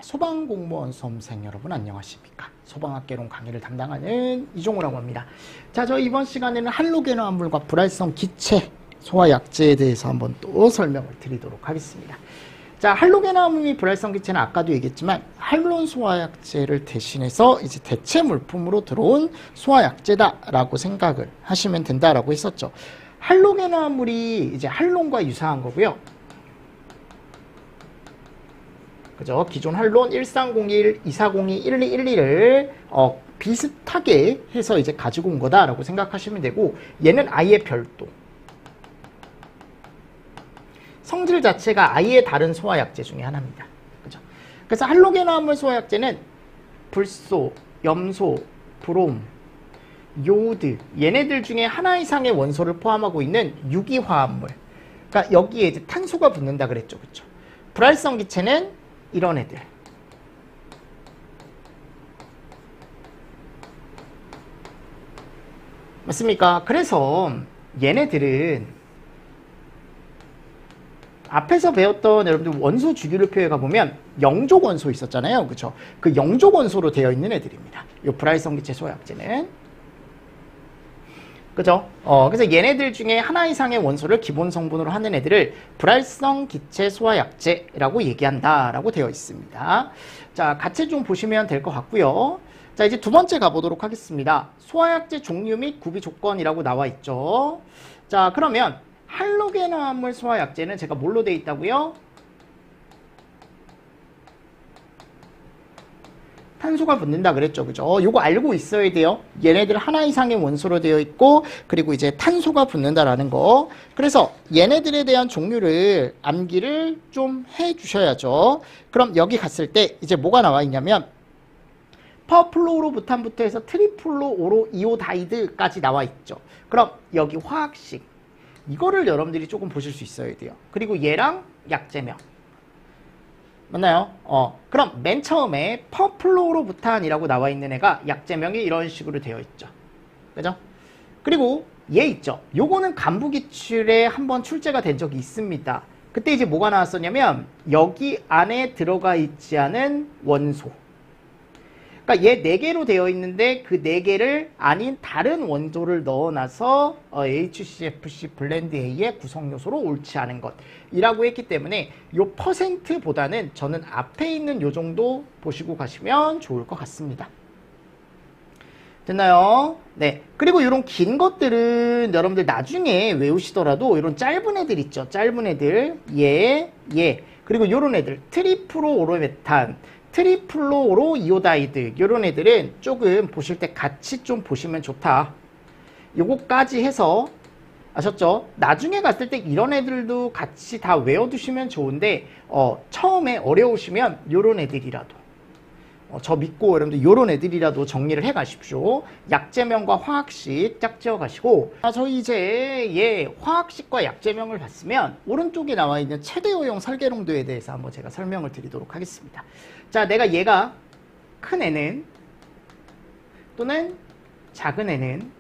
소방공무원 수험생 여러분 안녕하십니까? 소방학개론 강의를 담당하는 이종우라고 합니다. 자, 저 이번 시간에는 할로겐 화합물과 불활성 기체 소화약제에 대해서 한번 또 설명을 드리도록 하겠습니다. 자, 할로겐 화합물 및 불활성 기체는 아까도 얘기했지만 할론 소화약제를 대신해서 이제 대체 물품으로 들어온 소화약제다라고 생각을 하시면 된다라고 했었죠. 할로겐 화합물이 이제 할론과 유사한 거고요. 그죠? 기존 할론 1301, 2402, 1212를 비슷하게 해서 이제 가지고 온 거다라고 생각하시면 되고, 얘는 아예 별도. 성질 자체가 아예 다른 소화약제 중에 하나입니다. 그죠? 그래서 할로겐 화합물 소화약제는 불소, 염소, 브롬, 요오드, 얘네들 중에 하나 이상의 원소를 포함하고 있는 유기화합물. 그러니까 여기에 이제 탄소가 붙는다 그랬죠. 그죠? 불활성 기체는 이런 애들. 맞습니까? 그래서 얘네들은 앞에서 배웠던 여러분들 원소 주기를 표에 가보면 영족 원소 있었잖아요. 그쵸? 그 영족 원소로 되어 있는 애들입니다. 이 불활성 기체 소화약제는. 그죠? 그래서 얘네들 중에 하나 이상의 원소를 기본 성분으로 하는 애들을 불활성 기체 소화약제라고 얘기한다라고 되어 있습니다. 자, 같이 좀 보시면 될 것 같고요. 자, 이제 두 번째 가보도록 하겠습니다. 소화약제 종류 및 구비 조건이라고 나와 있죠. 자, 그러면 할로겐 화합물 소화약제는 제가 뭘로 되어 있다고요? 탄소가 붙는다 그랬죠. 그죠? 요거 알고 있어야 돼요. 얘네들 하나 이상의 원소로 되어 있고, 그리고 이제 탄소가 붙는다라는 거. 그래서 얘네들에 대한 종류를 암기를 좀 해 주셔야죠. 그럼 여기 갔을 때 이제 뭐가 나와 있냐면 퍼플로로부탄부터 해서 트리플로오로 이오다이드까지 나와 있죠. 그럼 여기 화학식 이거를 여러분들이 조금 보실 수 있어야 돼요. 그리고 얘랑 약제명. 맞나요? 그럼 맨 처음에 퍼플로로부탄이라고 나와 있는 애가 약제명이 이런 식으로 되어 있죠. 그죠? 그리고 얘 있죠. 요거는 간부기출에 한번 출제가 된 적이 있습니다. 그때 이제 뭐가 나왔었냐면 여기 안에 들어가 있지 않은 원소. 그러니까 얘 4개로 되어 있는데 그 4개를 아닌 다른 원소를 넣어놔서 HCFC 블렌드 A의 구성요소로 옳지 않은 것이라고 했기 때문에 요 퍼센트보다는 저는 앞에 있는 요 정도 보시고 가시면 좋을 것 같습니다. 됐나요? 네. 그리고 이런 긴 것들은 여러분들 나중에 외우시더라도 이런 짧은 애들 있죠. 짧은 애들. 얘. 그리고 요런 애들. 트리플로오로메탄. 트리플로오로 이오다이드 이런 애들은 조금 보실 때 같이 좀 보시면 좋다. 요거까지 해서 아셨죠? 나중에 갔을 때 이런 애들도 같이 다 외워두시면 좋은데 처음에 어려우시면 요런 애들이라도 저 믿고 여러분들 요런 애들이라도 정리를 해 가십시오. 약제명과 화학식 짝 지어 가시고 저희 이제 화학식과 약제명을 봤으면 오른쪽에 나와 있는 최대 허용 설계농도에 대해서 한번 제가 설명을 드리도록 하겠습니다. 자, 내가 얘가 큰 애는 또는 작은 애는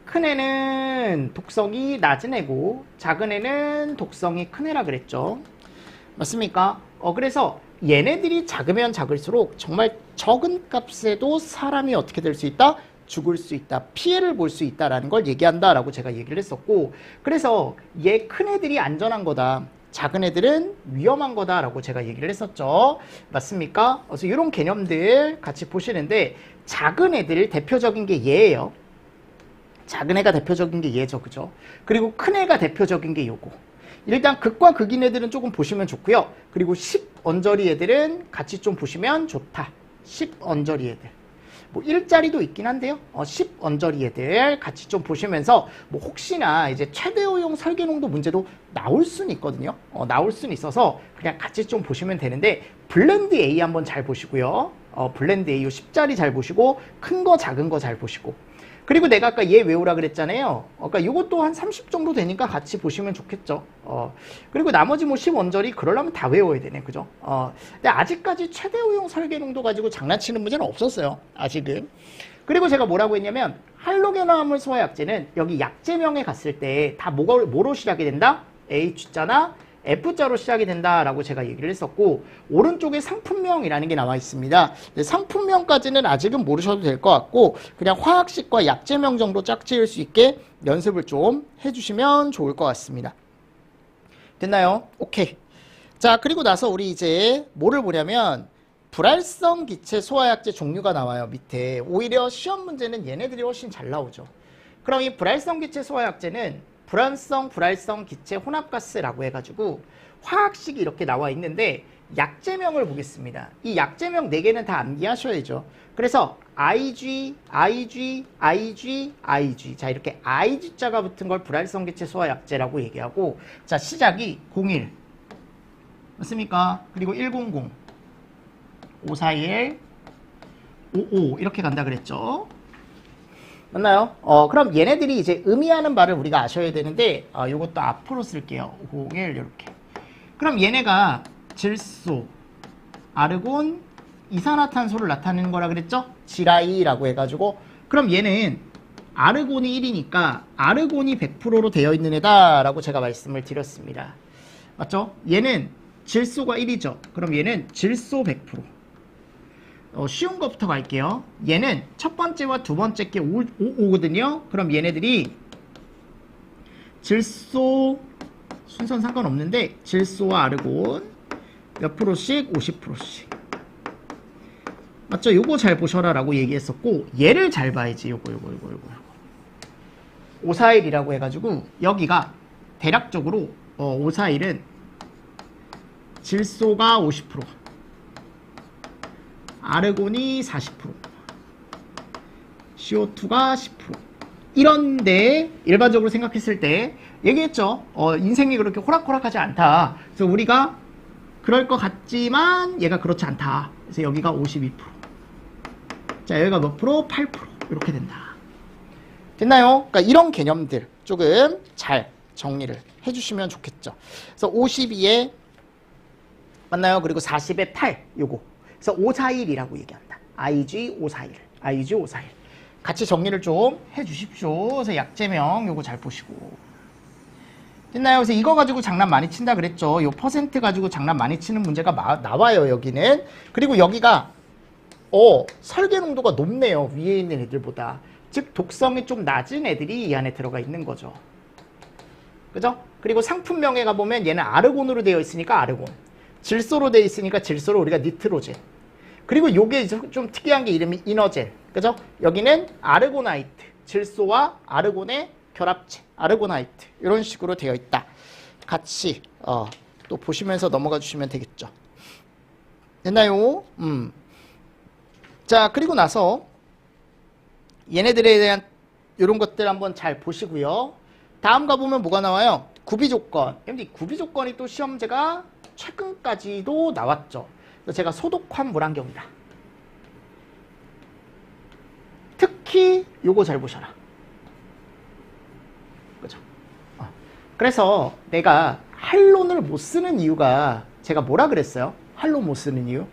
큰 애는 독성이 낮은 애고 작은 애는 독성이 큰 애라 그랬죠. 맞습니까? 그래서 얘네들이 작으면 작을수록 정말 적은 값에도 사람이 어떻게 될 수 있다? 죽을 수 있다. 피해를 볼 수 있다라는 걸 얘기한다라고 제가 얘기를 했었고, 그래서 얘 큰 애들이 안전한 거다. 작은 애들은 위험한 거다라고 제가 얘기를 했었죠. 맞습니까? 그래서 이런 개념들 같이 보시는데 작은 애들 대표적인 게 얘예요. 작은 애가 대표적인 게 얘죠. 그죠? 그리고 큰 애가 대표적인 게 요거. 일단 극과 극인 애들은 조금 보시면 좋고요. 그리고 10언저리 애들은 같이 좀 보시면 좋다. 10언저리 애들. 뭐 1짜리도 있긴 한데요. 10언저리 애들 같이 좀 보시면서 뭐 혹시나 이제 최대 허용 설계농도 문제도 나올 수는 있거든요. 나올 수는 있어서 그냥 같이 좀 보시면 되는데 블렌드 A 한번 잘 보시고요. 블렌드 A 10짜리 잘 보시고 큰 거 작은 거 잘 보시고 그리고 내가 아까 얘 외우라 그랬잖아요. 그러니까 이것도 한 30 정도 되니까 같이 보시면 좋겠죠. 그리고 나머지 뭐 10언저리 그러려면 다 외워야 되네. 그죠? 근데 아직까지 최대 허용 설계농도 가지고 장난치는 문제는 없었어요. 아직은. 그리고 제가 뭐라고 했냐면 할로겐 화합물 소화약제는 여기 약제명에 갔을 때 다 뭐로 시작이 된다? H자나 F자로 시작이 된다라고 제가 얘기를 했었고, 오른쪽에 상품명이라는 게 나와 있습니다. 상품명까지는 아직은 모르셔도 될 것 같고, 그냥 화학식과 약제명 정도 짝지을 수 있게 연습을 좀 해주시면 좋을 것 같습니다. 됐나요? 오케이. 자, 그리고 나서 우리 이제 뭐를 보냐면 불활성 기체 소화약제 종류가 나와요. 밑에 오히려 시험 문제는 얘네들이 훨씬 잘 나오죠. 그럼 이 불활성 기체 소화약제는 불활성 기체 혼합가스라고 해가지고 화학식이 이렇게 나와 있는데 약제명을 보겠습니다. 이 약제명 4개는 다 암기하셔야죠. 그래서 IG, IG, IG, IG. 자, 이렇게 IG자가 붙은 걸 불활성 기체 소화약제라고 얘기하고, 자, 시작이 01 맞습니까? 그리고 100, 541, 55 이렇게 간다 그랬죠. 맞나요? 그럼 얘네들이 이제 의미하는 바를 우리가 아셔야 되는데, 요것도 앞으로 쓸게요. 501 이렇게. 그럼 얘네가 질소, 아르곤, 이산화탄소를 나타내는 거라 그랬죠? 지라이라고 해가지고. 그럼 얘는 아르곤이 1이니까 아르곤이 100%로 되어 있는 애다라고 제가 말씀을 드렸습니다. 맞죠? 얘는 질소가 1이죠. 그럼 얘는 질소 100%. 쉬운 것부터 갈게요. 얘는 첫 번째와 두 번째 게 5거든요. 그럼 얘네들이 질소 순서는 상관없는데 질소와 아르곤 몇 프로씩? 50%씩. 맞죠? 요거 잘 보셔라 라고 얘기했었고, 얘를 잘 봐야지. 요거 541이라고 해가지고 여기가 대략적으로 541은 질소가 50%, 아르곤이 40%, CO2가 10%. 이런데 일반적으로 생각했을 때 얘기했죠. 인생이 그렇게 호락호락하지 않다. 그래서 우리가 그럴 것 같지만 얘가 그렇지 않다. 그래서 여기가 52%. 자, 여기가 몇 프로? 8%. 이렇게 된다. 됐나요? 그러니까 이런 개념들 조금 잘 정리를 해주시면 좋겠죠. 그래서 52에 맞나요? 그리고 40에 8 요거. 그래서 541이라고 얘기한다. IG 541. IG 541. 같이 정리를 좀 해주십시오. 그래서 약제명 요거 잘 보시고. 됐나요? 그래서 이거 가지고 장난 많이 친다 그랬죠. 요 퍼센트 가지고 장난 많이 치는 문제가 나와요, 여기는. 그리고 여기가 설계 농도가 높네요. 위에 있는 애들보다. 즉 독성이 좀 낮은 애들이 이 안에 들어가 있는 거죠. 그죠? 그리고 상품명에 가보면 얘는 아르곤으로 되어 있으니까 아르곤, 질소로 되어 있으니까 질소로 우리가 니트로젠. 그리고 요게 좀 특이한 게 이름이 이너젠. 그죠? 여기는 아르고나이트, 질소와 아르곤의 결합체, 아르고나이트. 이런 식으로 되어 있다. 같이 또 보시면서 넘어가 주시면 되겠죠. 됐나요? 자, 그리고 나서 얘네들에 대한 이런 것들 한번 잘 보시고요. 다음 가보면 뭐가 나와요? 구비조건. 근데 구비조건이 또 시험제가 최근까지도 나왔죠. 그래서 제가 소독환 물안경이다. 특히 요거 잘 보셔라. 그죠? 그래서 내가 할론을 못 쓰는 이유가 제가 뭐라 그랬어요? 할론 못 쓰는 이유?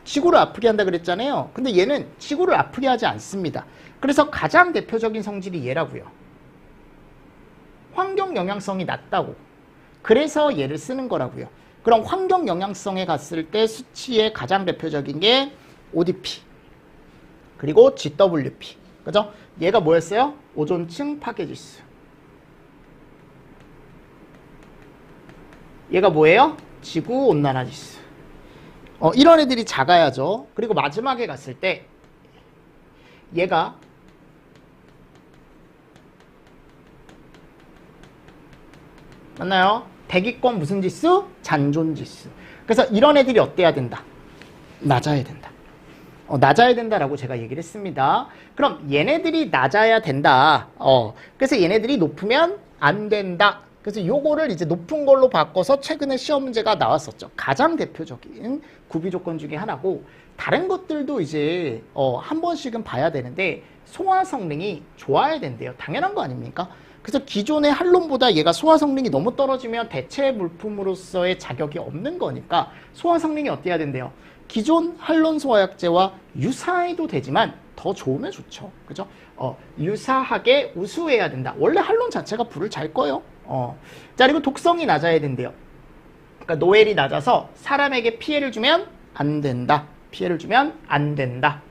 지구를 아프게 한다 그랬잖아요. 근데 얘는 지구를 아프게 하지 않습니다. 그래서 가장 대표적인 성질이 얘라고요. 환경 영향성이 낮다고. 그래서 얘를 쓰는 거라고요. 그럼 환경 영향성에 갔을 때 수치의 가장 대표적인 게 ODP 그리고 GWP. 그죠? 얘가 뭐였어요? 오존층 파괴지수. 얘가 뭐예요? 지구온난화지수. 이런 애들이 작아야죠. 그리고 마지막에 갔을 때 얘가 맞나요? 대기권 무슨 지수? 잔존지수. 그래서 이런 애들이 어때야 된다? 낮아야 된다. 낮아야 된다라고 제가 얘기를 했습니다. 그럼 얘네들이 낮아야 된다. 그래서 얘네들이 높으면 안 된다. 그래서 요거를 이제 높은 걸로 바꿔서 최근에 시험 문제가 나왔었죠. 가장 대표적인 구비 조건 중에 하나고, 다른 것들도 이제 한 번씩은 봐야 되는데 소화 성능이 좋아야 된대요. 당연한 거 아닙니까? 그래서 기존의 할론보다 얘가 소화 성능이 너무 떨어지면 대체 물품으로서의 자격이 없는 거니까 소화 성능이 어때야 된대요? 기존 할론 소화약제와 유사해도 되지만 더 좋으면 좋죠. 그죠? 유사하게 우수해야 된다. 원래 할론 자체가 불을 잘 꺼요. 자, 그리고 독성이 낮아야 된대요. 그러니까 노엘이 낮아서 사람에게 피해를 주면 안 된다. 피해를 주면 안 된다.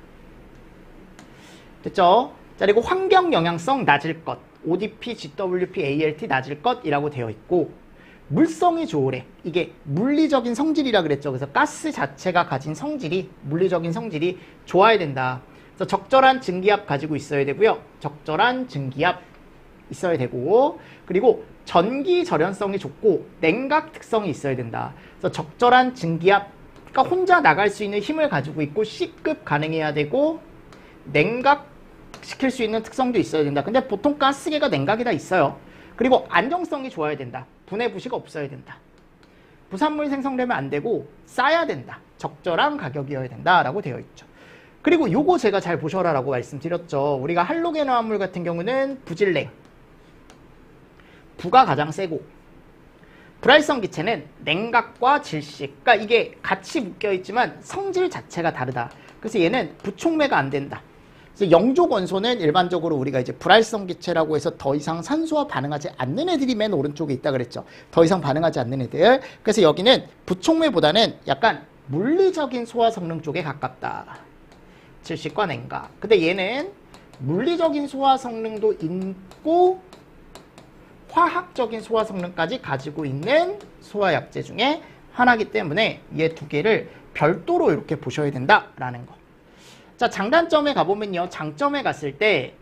됐죠? 자, 그리고 환경 영향성 낮을 것. ODP, GWP, ALT 낮을 것이라고 되어 있고, 물성이 좋으래. 이게 물리적인 성질이라 그랬죠. 그래서 가스 자체가 가진 성질이, 물리적인 성질이 좋아야 된다. 그래서 적절한 증기압 가지고 있어야 되고요. 적절한 증기압 있어야 되고, 그리고 전기 절연성이 좋고 냉각 특성이 있어야 된다. 그래서 적절한 증기압, 그러니까 혼자 나갈 수 있는 힘을 가지고 있고 C급 가능해야 되고 냉각 시킬 수 있는 특성도 있어야 된다. 근데 보통 가스계가 냉각이 다 있어요. 그리고 안정성이 좋아야 된다. 분해 부시가 없어야 된다. 부산물이 생성되면 안 되고 싸야 된다. 적절한 가격이어야 된다라고 되어 있죠. 그리고 요거 제가 잘 보셔라라고 말씀드렸죠. 우리가 할로겐 화합물 같은 경우는 부질냉, 부가 가장 세고, 불활성 기체는 냉각과 질식, 그러니까 이게 같이 묶여있지만 성질 자체가 다르다. 그래서 얘는 부촉매가 안 된다. 그래서 영족 원소는 일반적으로 우리가 이제 불활성 기체라고 해서 더 이상 산소와 반응하지 않는 애들이 맨 오른쪽에 있다 그랬죠. 더 이상 반응하지 않는 애들. 그래서 여기는 부촉매보다는 약간 물리적인 소화 성능 쪽에 가깝다. 질식과 냉각. 근데 얘는 물리적인 소화 성능도 있고 화학적인 소화 성능까지 가지고 있는 소화약제 중에 하나이기 때문에 얘 두 개를 별도로 이렇게 보셔야 된다라는 거. 자, 장단점에 가보면요. 장점에 갔을 때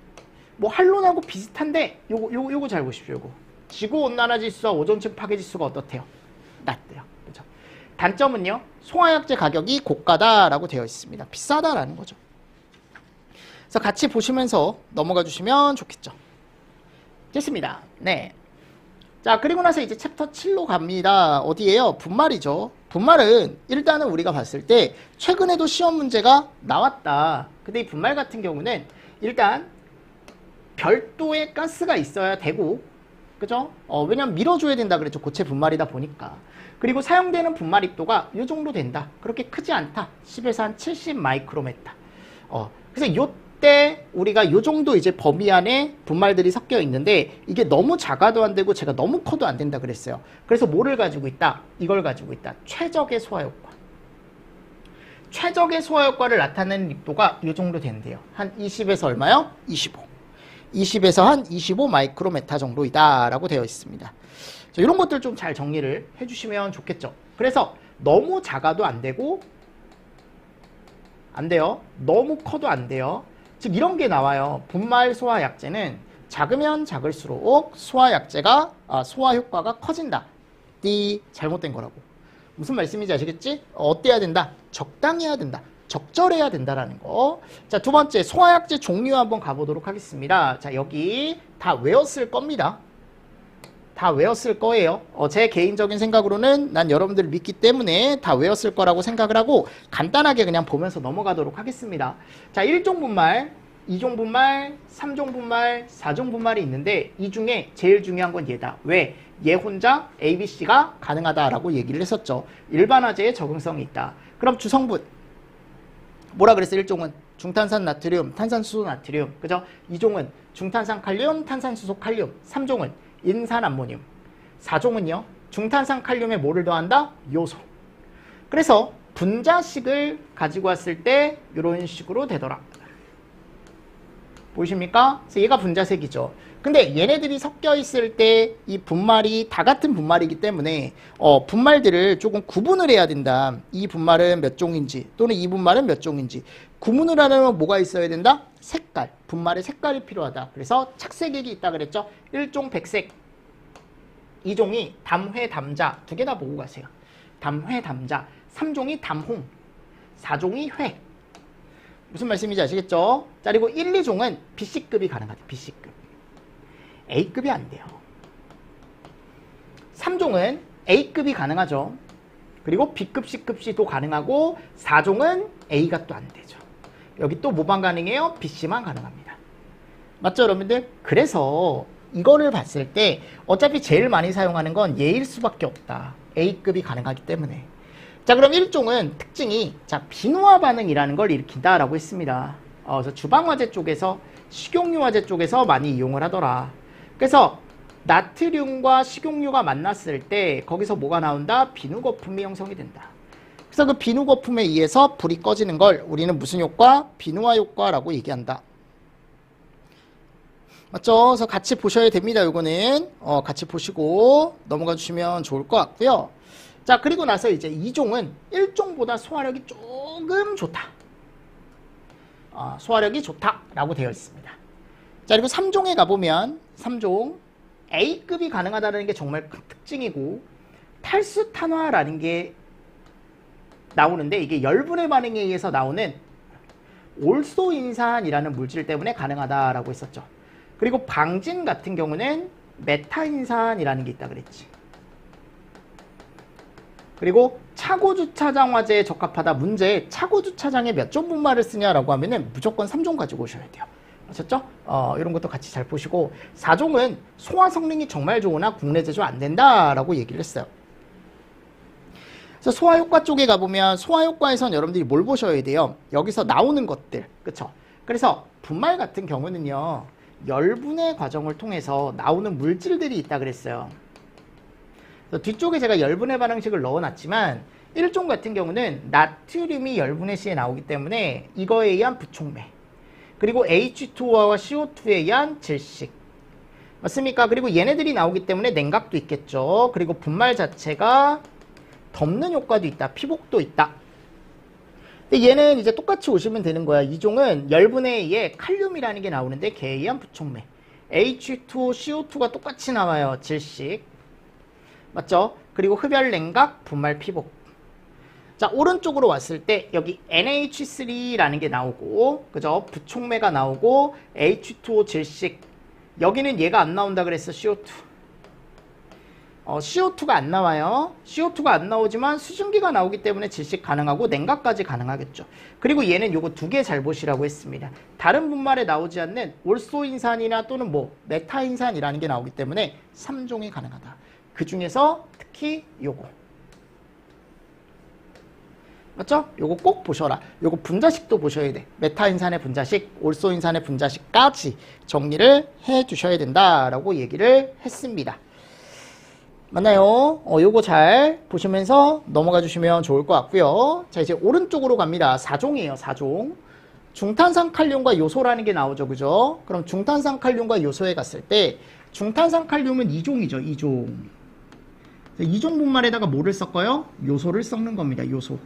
뭐 할론하고 비슷한데 요거 잘 보십시오. 요거. 지구온난화 지수와 오존층 파괴 지수가 어떻대요? 낮대요. 그죠? 단점은요. 소화약제 가격이 고가다라고 되어 있습니다. 비싸다라는 거죠. 그래서 같이 보시면서 넘어가 주시면 좋겠죠. 됐습니다. 네. 자, 그리고 나서 이제 챕터 7로 갑니다. 어디예요? 분말이죠. 분말은 일단은 우리가 봤을 때 최근에도 시험 문제가 나왔다. 근데 이 분말 같은 경우는 일단 별도의 가스가 있어야 되고, 그죠? 왜냐면 밀어줘야 된다 그랬죠. 고체 분말이다 보니까. 그리고 사용되는 분말 입도가 이 정도 된다. 그렇게 크지 않다. 10에서 한 70 마이크로메타. 그래서 요때 우리가 요 정도 이제 범위 안에 분말들이 섞여 있는데 이게 너무 작아도 안 되고 제가 너무 커도 안 된다 그랬어요. 그래서 뭐를 가지고 있다? 이걸 가지고 있다. 최적의 소화 효과. 최적의 소화 효과를 나타내는 입도가 요 정도 된대요. 한 20에서 얼마요? 25. 20에서 한 25 마이크로메타 정도이다 라고 되어 있습니다. 이런 것들 좀 잘 정리를 해주시면 좋겠죠. 그래서 너무 작아도 안 되고 안 돼요. 너무 커도 안 돼요. 즉 이런 게 나와요. 분말 소화약제는 작으면 작을수록 소화약제가 소화 효과가 커진다. 띠 잘못된 거라고. 무슨 말씀인지 아시겠지? 어때야 된다? 적당해야 된다. 적절해야 된다라는 거. 자, 두 번째 소화약제 종류 한번 가보도록 하겠습니다. 자, 여기 다 외웠을 겁니다. 다 외웠을 거예요. 제 개인적인 생각으로는 난 여러분들을 믿기 때문에 다 외웠을 거라고 생각을 하고 간단하게 그냥 보면서 넘어가도록 하겠습니다. 자, 1종 분말, 2종 분말, 3종 분말, 4종 분말이 있는데 이 중에 제일 중요한 건 얘다. 왜? 얘 혼자 ABC가 가능하다라고 얘기를 했었죠. 일반화제에 적응성이 있다. 그럼 주성분 뭐라 그랬어요? 1종은 중탄산 나트륨, 탄산수소 나트륨, 그죠? 2종은 중탄산 칼륨, 탄산수소 칼륨, 3종은 인산 암모늄, 4종은요 중탄산 칼륨에 뭐를 더한다? 요소. 그래서 분자식을 가지고 왔을 때 이런 식으로 되더라. 보이십니까? 그래서 얘가 분자색이죠. 근데 얘네들이 섞여 있을 때 이 분말이 다 같은 분말이기 때문에 분말들을 조금 구분을 해야 된다. 이 분말은 몇 종인지 또는 이 분말은 몇 종인지 구분을 하려면 뭐가 있어야 된다? 색깔. 분말의 색깔이 필요하다. 그래서 착색액이 있다 그랬죠. 1종 백색, 2종이 담회, 담자 두 개 다 보고 가세요. 담회, 담자. 3종이 담홍, 4종이 회. 무슨 말씀인지 아시겠죠? 자, 그리고 1, 2종은 BC급이 가능하다. BC급. A급이 안 돼요. 3종은 A급이 가능하죠. 그리고 B급, C급, C도 가능하고 4종은 A가 또 안 되죠. 여기 또 뭐만 가능해요? BC만 가능합니다. 맞죠, 여러분들? 그래서 이거를 봤을 때 어차피 제일 많이 사용하는 건 얘일 수밖에 없다. A급이 가능하기 때문에. 자, 그럼 1종은 특징이 비노화 반응이라는 걸 일으킨다라고 했습니다. 그래서 주방화재 쪽에서 식용유화재 쪽에서 많이 이용을 하더라. 그래서 나트륨과 식용유가 만났을 때 거기서 뭐가 나온다? 비누거품이 형성이 된다. 그래서 그 비누거품에 의해서 불이 꺼지는 걸 우리는 무슨 효과? 비누화 효과라고 얘기한다. 맞죠? 그래서 같이 보셔야 됩니다. 요거는 같이 보시고 넘어가 주시면 좋을 것 같고요. 자, 그리고 나서 이제 2종은 1종보다 소화력이 조금 좋다. 소화력이 좋다라고 되어 있습니다. 자, 그리고 3종에 가보면 3종 A급이 가능하다는 게 정말 큰 특징이고 탈수탄화라는 게 나오는데 이게 열분의 반응에 의해서 나오는 올소인산이라는 물질 때문에 가능하다라고 했었죠. 그리고 방진 같은 경우는 메타인산이라는 게 있다 그랬지. 그리고 차고주차장 화재에 적합하다. 문제 차고주차장에 몇 종 분말을 쓰냐라고 하면은 무조건 3종 가지고 오셔야 돼요. 아셨죠? 이런 것도 같이 잘 보시고 4종은 소화 성능이 정말 좋으나 국내 제조 안 된다라고 얘기를 했어요. 그래서 소화효과 쪽에 가보면 소화효과에선 여러분들이 뭘 보셔야 돼요? 여기서 나오는 것들, 그쵸? 그래서 분말 같은 경우는요, 열분의 과정을 통해서 나오는 물질들이 있다 그랬어요. 그래서 뒤쪽에 제가 열분의 반응식을 넣어놨지만 1종 같은 경우는 나트륨이 열분의 시에 나오기 때문에 이거에 의한 부촉매, 그리고 H2O와 CO2에 의한 질식, 맞습니까? 그리고 얘네들이 나오기 때문에 냉각도 있겠죠. 그리고 분말 자체가 덮는 효과도 있다. 피복도 있다. 근데 얘는 이제 똑같이 오시면 되는 거야. 이 종은 열분에 의해 칼륨이라는 게 나오는데 걔에 의한 부촉매. H2O, CO2가 똑같이 나와요. 질식. 맞죠? 그리고 흡열 냉각, 분말 피복. 자, 오른쪽으로 왔을 때 여기 NH3라는 게 나오고, 그죠? 부촉매가 나오고, H2O 질식. 여기는 얘가 안 나온다 그랬어. CO2. CO2가 안 나와요. CO2가 안 나오지만 수증기가 나오기 때문에 질식 가능하고 냉각까지 가능하겠죠. 그리고 얘는 요거 두 개 잘 보시라고 했습니다. 다른 분말에 나오지 않는 올소인산이나 또는 메타인산이라는 게 나오기 때문에 3종이 가능하다. 그 중에서 특히 요거. 맞죠? 요거 꼭 보셔라. 요거 분자식도 보셔야 돼. 메타인산의 분자식, 올소인산의 분자식까지 정리를 해 주셔야 된다라고 얘기를 했습니다. 맞나요? 요거 잘 보시면서 넘어가 주시면 좋을 것 같고요. 자, 이제 오른쪽으로 갑니다. 4종이에요, 4종. 중탄산 칼륨과 요소라는 게 나오죠, 그죠? 그럼 중탄산 칼륨과 요소에 갔을 때 중탄산 칼륨은 2종이죠, 2종. 2종 분말에다가 뭐를 섞어요? 요소를 섞는 겁니다, 요소.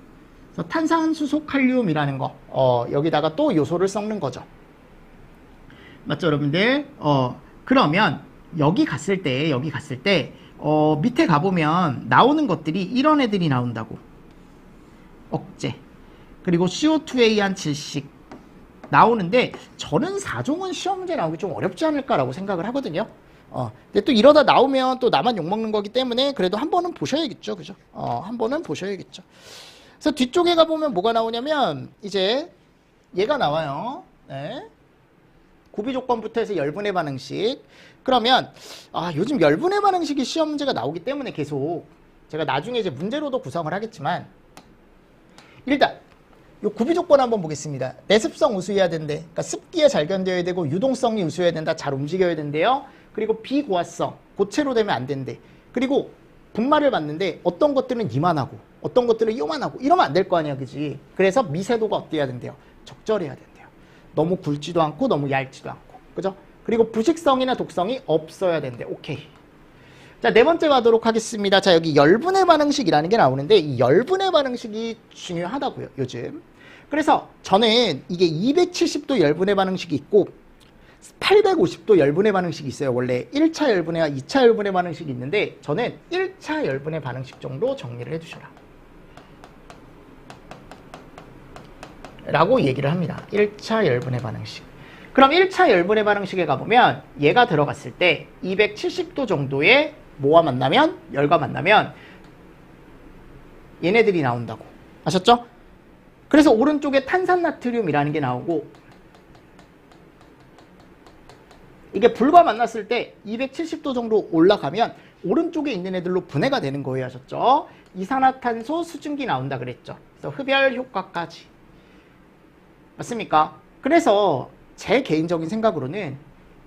그래서 탄산수소 칼륨이라는 거, 여기다가 또 요소를 섞는 거죠. 맞죠, 여러분들? 그러면 여기 갔을 때 밑에 가보면 나오는 것들이 이런 애들이 나온다고. 억제. 그리고 CO2에 의한 질식 나오는데 저는 4종은 시험 문제 나오기 좀 어렵지 않을까라고 생각을 하거든요. 근데 또 이러다 나오면 또 나만 욕먹는 거기 때문에 그래도 한 번은 보셔야겠죠. 그죠? 한 번은 보셔야겠죠. 그래서 뒤쪽에 가보면 뭐가 나오냐면 이제 얘가 나와요. 네. 구비조건부터 해서 열분의 반응식. 그러면 요즘 열분의 반응식이 시험 문제가 나오기 때문에 계속 제가 나중에 이제 문제로도 구성을 하겠지만 일단 요 구비조건 한번 보겠습니다. 내습성 우수해야 된대. 그러니까 습기에 잘 견뎌야 되고 유동성이 우수해야 된다. 잘 움직여야 된대요. 그리고 비고화성, 고체로 되면 안 된대. 그리고 분말을 봤는데 어떤 것들은 이만하고 어떤 것들은 요만하고 이러면 안 될 거 아니야, 그지? 그래서 미세도가 어때야 된대요? 적절해야 된대요. 너무 굵지도 않고 너무 얇지도 않고, 그죠? 그리고 부식성이나 독성이 없어야 된대. 오케이. 자, 네 번째 가도록 하겠습니다. 자, 여기 열분의 반응식이라는 게 나오는데 이 열분의 반응식이 중요하다고요, 요즘. 그래서 저는 이게 270도 열분의 반응식이 있고 850도 열분의 반응식이 있어요. 원래 1차 열분회와 2차 열분의 반응식이 있는데 저는 1차 열분의 반응식 정도 정리를 해주셔라 라고 얘기를 합니다. 1차 열분의 반응식. 그럼 1차 열분의 반응식에 가보면 얘가 들어갔을 때 270도 정도의 뭐와 만나면? 열과 만나면 얘네들이 나온다고. 아셨죠? 그래서 오른쪽에 탄산나트륨이라는 게 나오고 이게 불과 만났을 때 270도 정도 올라가면 오른쪽에 있는 애들로 분해가 되는 거예요. 아셨죠? 이산화탄소 수증기 나온다 그랬죠. 그래서 흡열 효과까지. 맞습니까? 그래서 제 개인적인 생각으로는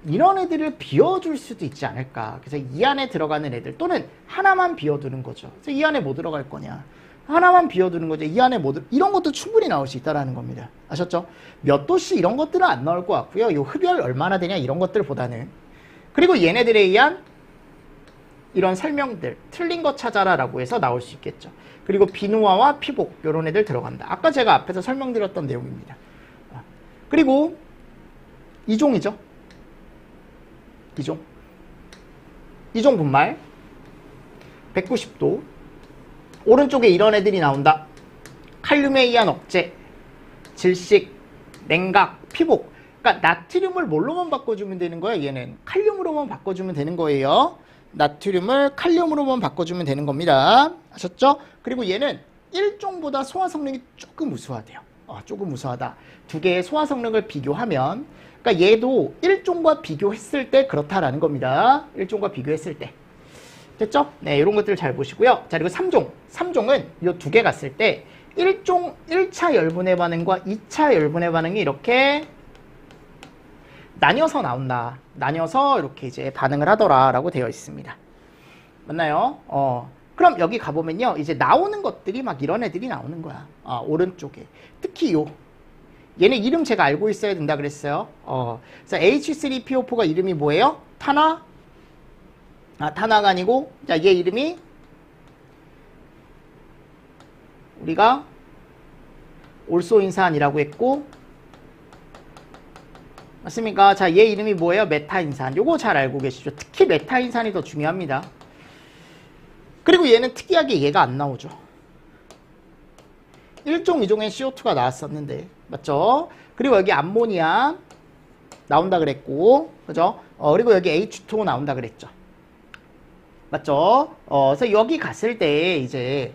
이런 애들을 비워줄 수도 있지 않을까. 그래서 이 안에 들어가는 애들 또는 하나만 비워두는 거죠. 그래서 이 안에 뭐 들어갈 거냐. 하나만 비워두는 거죠. 이 안에 뭐 이런 것도 충분히 나올 수 있다는 겁니다. 아셨죠? 몇 도씩 이런 것들은 안 나올 것 같고요. 요 흡열 얼마나 되냐 이런 것들보다는. 그리고 얘네들에 의한 이런 설명들 틀린 거 찾아라 라고 해서 나올 수 있겠죠. 그리고 비누화와 피복 이런 애들 들어간다. 아까 제가 앞에서 설명드렸던 내용입니다. 그리고 이종이죠. 이종 분말 190도 오른쪽에 이런 애들이 나온다. 칼륨에 의한 억제, 질식, 냉각, 피복. 그러니까 나트륨을 뭘로만 바꿔주면 되는 거야? 얘는 칼륨으로만 바꿔주면 되는 거예요. 나트륨을 칼륨으로만 바꿔주면 되는 겁니다. 아셨죠? 그리고 얘는 1종보다 소화 성능이 조금 우수하대요. 조금 우수하다. 두 개의 소화 성능을 비교하면, 그러니까 얘도 1종과 비교했을 때 그렇다라는 겁니다. 1종과 비교했을 때. 됐죠? 네, 이런 것들을 잘 보시고요. 자, 그리고 3종. 3종은 이 두 개 갔을 때 1종 1차 열분해 반응과 2차 열분해 반응이 이렇게 나뉘어서 나온다. 나뉘어서 이렇게 이제 반응을 하더라라고 되어 있습니다. 맞나요? 그럼 여기 가보면요. 이제 나오는 것들이 막 이런 애들이 나오는 거야. 오른쪽에. 특히 얘네 이름 제가 알고 있어야 된다 그랬어요. 그래서 H3PO4가 이름이 뭐예요? 탄화? 탄화가 아니고, 자, 얘 이름이 우리가 올소인산이라고 했고, 맞습니까? 자, 얘 이름이 뭐예요? 메타인산. 요거 잘 알고 계시죠? 특히 메타인산이 더 중요합니다. 그리고 얘는 특이하게 얘가 안 나오죠. 1종, 2종엔 CO2가 나왔었는데, 맞죠? 그리고 여기 암모니아 나온다 그랬고, 그죠? 그리고 여기 H2O 나온다 그랬죠. 맞죠? 그래서 여기 갔을 때 이제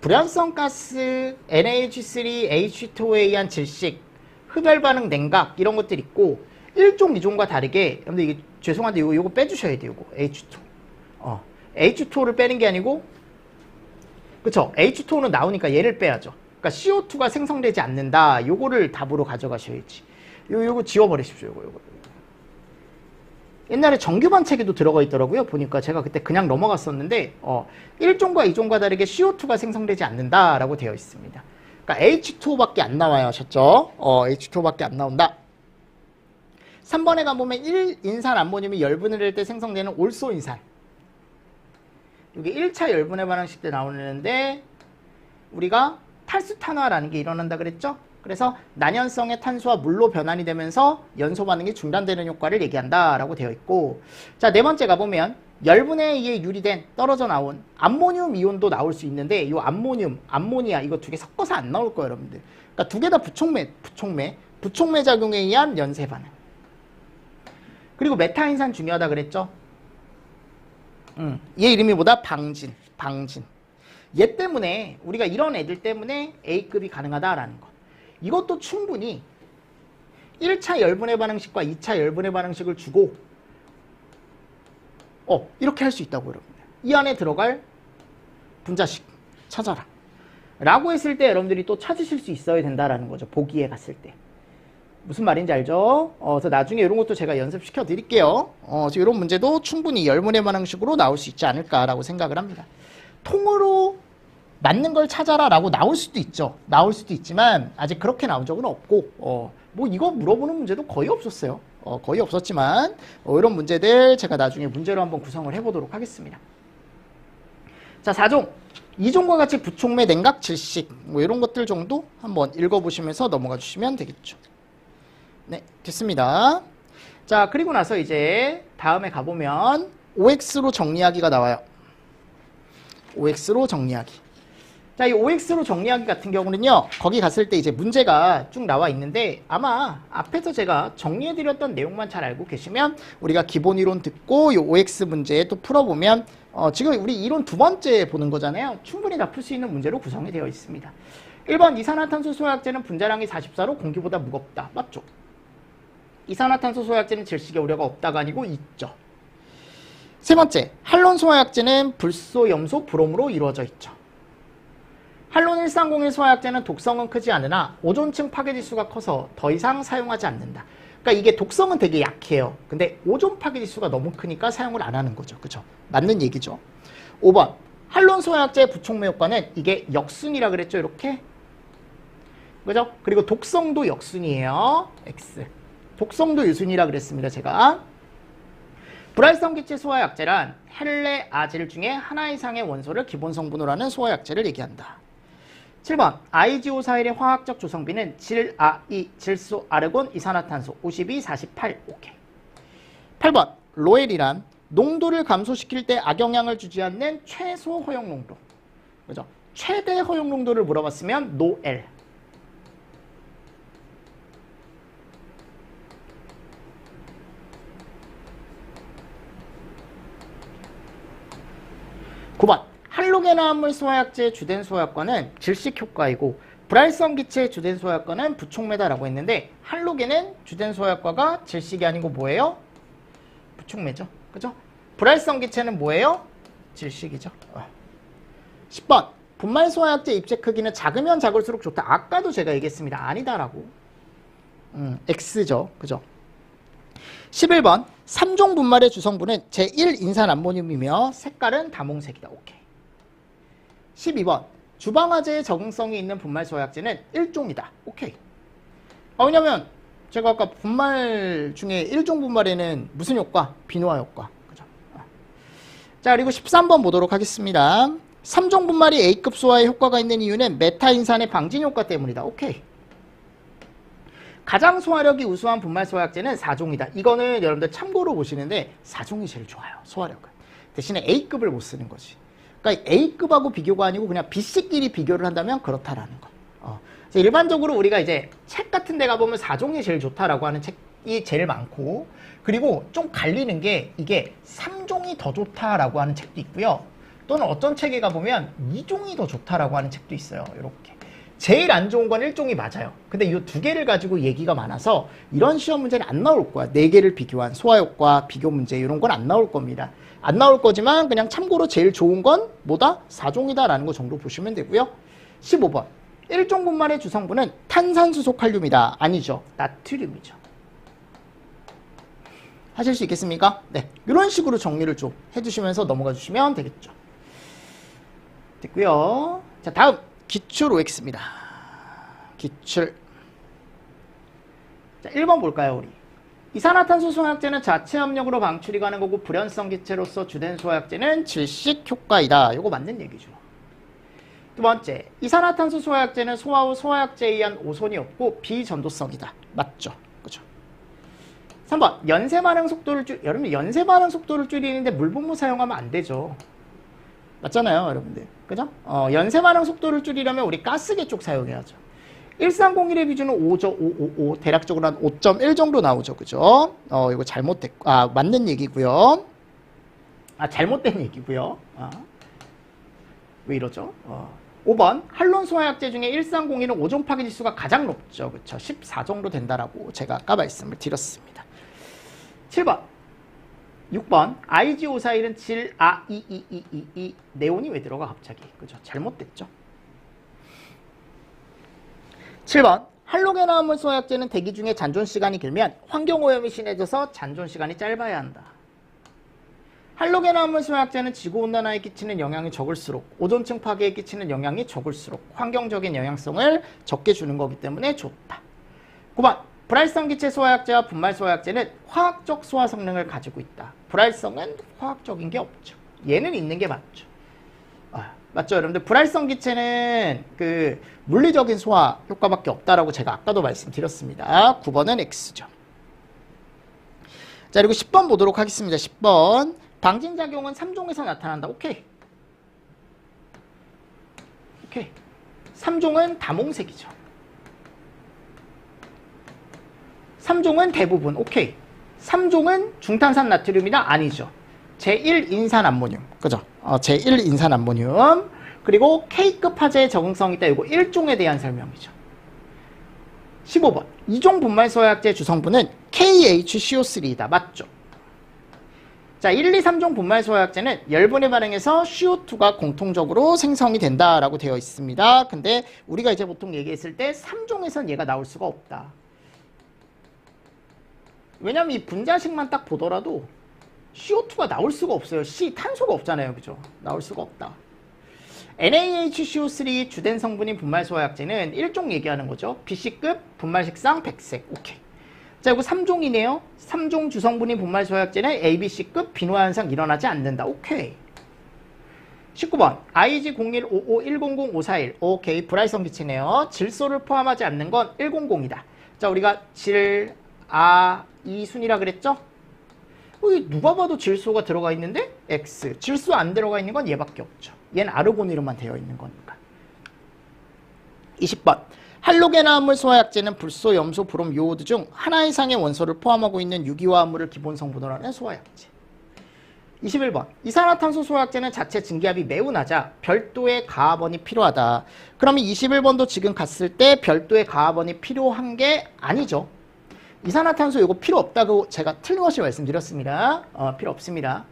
불연성 가스, NH3, H2O에 의한 질식, 흡열 반응 냉각 이런 것들 있고 1종, 2종과 다르게 여러분들 이게 죄송한데 요거 빼주셔야 돼요. 요거 H2O. H2O를 빼는 게 아니고 그쵸? H2O는 나오니까 얘를 빼야죠. 그러니까 CO2가 생성되지 않는다. 요거를 답으로 가져가셔야지. 요거 지워버리십시오. 요거. 옛날에 정규반 책에도 들어가 있더라고요. 보니까 제가 그때 그냥 넘어갔었는데 1종과 2종과 다르게 CO2가 생성되지 않는다라고 되어 있습니다. 그러니까 H2O밖에 안 나와요. 아셨죠? H2O밖에 안 나온다. 3번에 가보면 1인산 암모늄이 열분을 할 때 생성되는 올소인산. 이게 1차 열분해 반응식 때 나오는데 우리가 탈수탄화라는 게 일어난다 그랬죠? 그래서 난연성의 탄소와 물로 변환이 되면서 연소 반응이 중단되는 효과를 얘기한다라고 되어 있고, 자, 네 번째 가보면 열분에 의해 유리된 떨어져 나온 암모늄 이온도 나올 수 있는데 이 암모늄, 암모니아 이거 두 개 섞어서 안 나올 거예요, 여러분들. 그러니까 두 개 다 부촉매 작용에 의한 연쇄 반응. 그리고 메타인산 중요하다 그랬죠? 얘 이름이 뭐다? 방진. 얘 때문에 우리가 이런 애들 때문에 A급이 가능하다라는 거. 이것도 충분히 1차 열분해 반응식과 2차 열분해 반응식을 주고 이렇게 할 수 있다고 여러분들. 이 안에 들어갈 분자식 찾아라 라고 했을 때 여러분들이 또 찾으실 수 있어야 된다라는 거죠. 보기에 갔을 때. 무슨 말인지 알죠? 그래서 나중에 이런 것도 제가 연습시켜 드릴게요. 이런 문제도 충분히 열분해 반응식으로 나올 수 있지 않을까라고 생각을 합니다. 통으로 맞는 걸 찾아라 라고 나올 수도 있죠. 나올 수도 있지만 아직 그렇게 나온 적은 없고 뭐 이거 물어보는 문제도 거의 없었어요. 거의 없었지만 이런 문제들 제가 나중에 문제로 한번 구성을 해보도록 하겠습니다. 자, 4종. 2종과 같이 부촉매, 냉각, 질식 뭐 이런 것들 정도 한번 읽어보시면서 넘어가 주시면 되겠죠. 네, 됐습니다. 자, 그리고 나서 이제 다음에 가보면 OX로 정리하기가 나와요. OX로 정리하기. 자, 이 OX로 정리하기 같은 경우는요, 거기 갔을 때 이제 문제가 쭉 나와 있는데 아마 앞에서 제가 정리해드렸던 내용만 잘 알고 계시면 우리가 기본 이론 듣고 이 OX 문제 또 풀어보면 지금 우리 이론 두 번째 보는 거잖아요. 충분히 다 풀 수 있는 문제로 구성이 되어 있습니다. 1번 이산화탄소 소화약제는 분자량이 44로 공기보다 무겁다. 맞죠? 이산화탄소 소화약제는 질식의 우려가 없다가 아니고 있죠. 세 번째, 할론 소화약제는 불소, 염소, 브롬으로 이루어져 있죠. 할론 1301 소화약제는 독성은 크지 않으나 오존층 파괴지수가 커서 더 이상 사용하지 않는다. 그러니까 이게 독성은 되게 약해요. 근데 오존 파괴지수가 너무 크니까 사용을 안 하는 거죠. 그죠? 맞는 얘기죠. 5번. 할론 소화약제의 부촉매 효과는 이게 역순이라 그랬죠. 이렇게. 그죠? 그리고 독성도 역순이에요. X. 독성도 유순이라 그랬습니다. 제가. 불활성 기체 소화약제란 헬레, 아질 중에 하나 이상의 원소를 기본 성분으로 하는 소화약제를 얘기한다. 7번. IgO41의 화학적 조성비는 질, 이, 질소, 아르곤, 이산화탄소 52, 48. 오케이. 8번. 로엘이란 농도를 감소시킬 때 악영향을 주지 않는 최소 허용 농도. 그죠? 최대 허용 농도를 물어봤으면 노엘. 9번. 할로겐화합물 소화약제의 주된 소화효과는 질식 효과이고 불활성 기체의 주된 소화효과는 부촉매다라고 했는데 할로겐은 주된 소화효과가 질식이 아니고 뭐예요? 부촉매죠. 그죠? 불활성 기체는 뭐예요? 질식이죠. 10번. 분말 소화약제 입체 크기는 작으면 작을수록 좋다. 아까도 제가 얘기했습니다. 아니다라고. X죠. 그죠? 11번. 3종 분말의 주성분은 제1인산암모늄이며 색깔은 다몽색이다. 오케이. 12번. 주방화제에 적응성이 있는 분말 소화약제는 1종이다. 오케이. 왜냐면 제가 아까 분말 중에 1종 분말에는 무슨 효과? 비노화 효과. 그죠? 자, 그리고 13번 보도록 하겠습니다. 3종 분말이 A급 소화에 효과가 있는 이유는 메타인산의 방진 효과 때문이다. 오케이. 가장 소화력이 우수한 분말 소화약제는 4종이다. 이거는 여러분들 참고로 보시는데 4종이 제일 좋아요. 소화력은. 대신에 A급을 못 쓰는 거지. 그러니까 A급하고 비교가 아니고 그냥 B씨끼리 비교를 한다면 그렇다라는 거. 일반적으로 우리가 이제 책 같은 데 가보면 4종이 제일 좋다라고 하는 책이 제일 많고, 그리고 좀 갈리는 게 이게 3종이 더 좋다라고 하는 책도 있고요. 또는 어떤 책에 가보면 2종이 더 좋다라고 하는 책도 있어요. 이렇게. 제일 안 좋은 건 1종이 맞아요. 근데 이 두 개를 가지고 얘기가 많아서 이런 시험 문제는 안 나올 거야. 4개를 비교한 소화효과 비교 문제 이런 건 안 나올 겁니다. 안 나올 거지만 그냥 참고로 제일 좋은 건 뭐다? 4종이다라는 거 정도 보시면 되고요. 15번. 1종 분말의 주성분은 탄산수소 칼륨이다. 아니죠. 나트륨이죠. 하실 수 있겠습니까? 네. 이런 식으로 정리를 좀 해주시면서 넘어가 주시면 되겠죠. 됐고요. 자, 다음. 기출 OX입니다. 기출. 자, 1번 볼까요, 우리? 이산화탄소 소화약제는 자체 압력으로 방출이 가는 거고 불연성 기체로서 주된 소화약제는 질식 효과이다. 이거 맞는 얘기죠. 두 번째, 이산화탄소 소화약제는 소화 후 소화약제에 의한 오손이 없고 비전도성이다. 맞죠? 그죠? 3번, 연쇄 반응 속도를 여러분 연쇄 반응 속도를 줄이는데 물분무 사용하면 안 되죠. 맞잖아요, 여러분들. 그죠? 연쇄 반응 속도를 줄이려면 우리 가스계 쪽 사용해야죠. 1301의 비준은 5죠. 5. 대략적으로 한 5.1 정도 나오죠. 그죠? 이거 잘못됐고, 맞는 얘기고요. 잘못된 얘기고요. 왜 이러죠? 5번. 할론 소화약제 중에 1301은 오존 파괴 지수가 가장 높죠. 그쵸? 14 정도 된다라고 제가 아까 말씀을 드렸습니다. 7번. 6번. IgO41은 질, 네온이 왜 들어가 갑자기? 그죠? 잘못됐죠? 7번. 할로겐화합물 소화약제는 대기 중에 잔존 시간이 길면 환경오염이 심해져서 잔존 시간이 짧아야 한다. 할로겐화합물 소화약제는 지구온난화에 끼치는 영향이 적을수록 오존층 파괴에 끼치는 영향이 적을수록 환경적인 영향성을 적게 주는 거기 때문에 좋다. 9번. 불활성 기체 소화약제와 분말 소화약제는 화학적 소화 성능을 가지고 있다. 불활성은 화학적인 게 없죠. 얘는 있는 게 맞죠. 맞죠, 여러분들? 불활성 기체는 그 물리적인 소화 효과밖에 없다라고 제가 아까도 말씀드렸습니다. 9번은 X죠. 자, 그리고 10번 보도록 하겠습니다. 10번. 방진작용은 3종에서 나타난다. 오케이. 3종은 다몽색이죠. 3종은 대부분. 오케이. 3종은 중탄산 나트륨이다? 아니죠. 제1인산암모늄. 그죠? 제1인산암모늄. 그리고 K급 화재에 적응성이 있다. 이거 1종에 대한 설명이죠. 15번. 2종 분말 소화약제 주성분은 KHCO3이다. 맞죠? 자, 1, 2, 3종 분말 소화약제는 열분해 반응해서 CO2가 공통적으로 생성이 된다라고 되어 있습니다. 근데 우리가 이제 보통 얘기했을 때 3종에선 얘가 나올 수가 없다. 왜냐면 이 분자식만 딱 보더라도 CO2가 나올 수가 없어요. 탄소가 없잖아요. 그죠? 나올 수가 없다. NaHCO3 주된 성분인 분말 소화약제는 1종 얘기하는 거죠. BC급 분말식상 백색. 오케이. 자, 이거 3종이네요. 3종 주성분인 분말 소화약제는 ABC급 비노화 현상 일어나지 않는다. 오케이. 19번 IG0155100541 오케이. 불활성 기체네요. 질소를 포함하지 않는 건 100이다. 자, 우리가 이 순이라 그랬죠? 누가 봐도 질소가 들어가 있는데 X. 질소 안 들어가 있는 건 얘밖에 없죠. 얘는 아르고니로만 되어 있는 거니까. 20번 할로겐화합물 소화약제는 불소, 염소, 브롬, 요오드 중 하나 이상의 원소를 포함하고 있는 유기화합물을 기본 성분으로 하는 소화약제. 21번 이산화탄소 소화약제는 자체 증기압이 매우 낮아 별도의 가합원이 필요하다. 그러면 21번도 지금 갔을 때 별도의 가합원이 필요한 게 아니죠. 이산화탄소 이거 필요 없다고 제가 틀림없이 말씀드렸습니다. 필요 없습니다.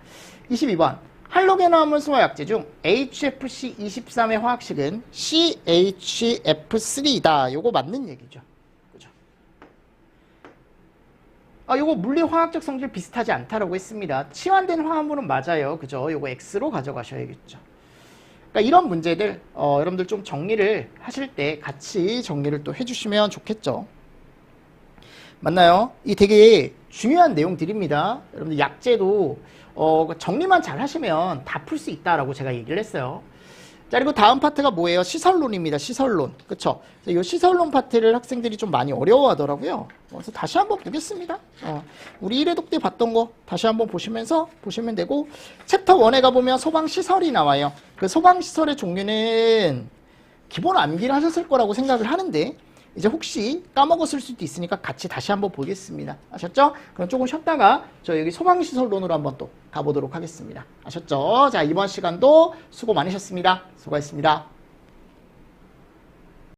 22번 할로겐화합물 소화약제 중 HFC23의 화학식은 CHF3다. 요거 맞는 얘기죠. 그죠? 요거 물리 화학적 성질 비슷하지 않다라고 했습니다. 치환된 화합물은 맞아요. 그죠? 요거 X로 가져가셔야겠죠. 그러니까 이런 문제들 여러분들 좀 정리를 하실 때 같이 정리를 또 해주시면 좋겠죠. 맞나요? 이 되게 중요한 내용들입니다. 여러분들 약제도 정리만 잘 하시면 다 풀 수 있다라고 제가 얘기를 했어요. 자, 그리고 다음 파트가 뭐예요? 시설론입니다. 시설론. 그쵸? 이 시설론 파트를 학생들이 좀 많이 어려워하더라고요. 그래서 다시 한번 보겠습니다. 우리 1회독 때 봤던 거 다시 한번 보시면 되고, 챕터 1에 가보면 소방시설이 나와요. 그 소방시설의 종류는 기본 암기를 하셨을 거라고 생각을 하는데, 이제 혹시 까먹었을 수도 있으니까 같이 다시 한번 보겠습니다. 아셨죠? 그럼 조금 쉬었다가 저 여기 소방시설론으로 한번 또 가보도록 하겠습니다. 아셨죠? 자, 이번 시간도 수고 많으셨습니다. 수고하셨습니다.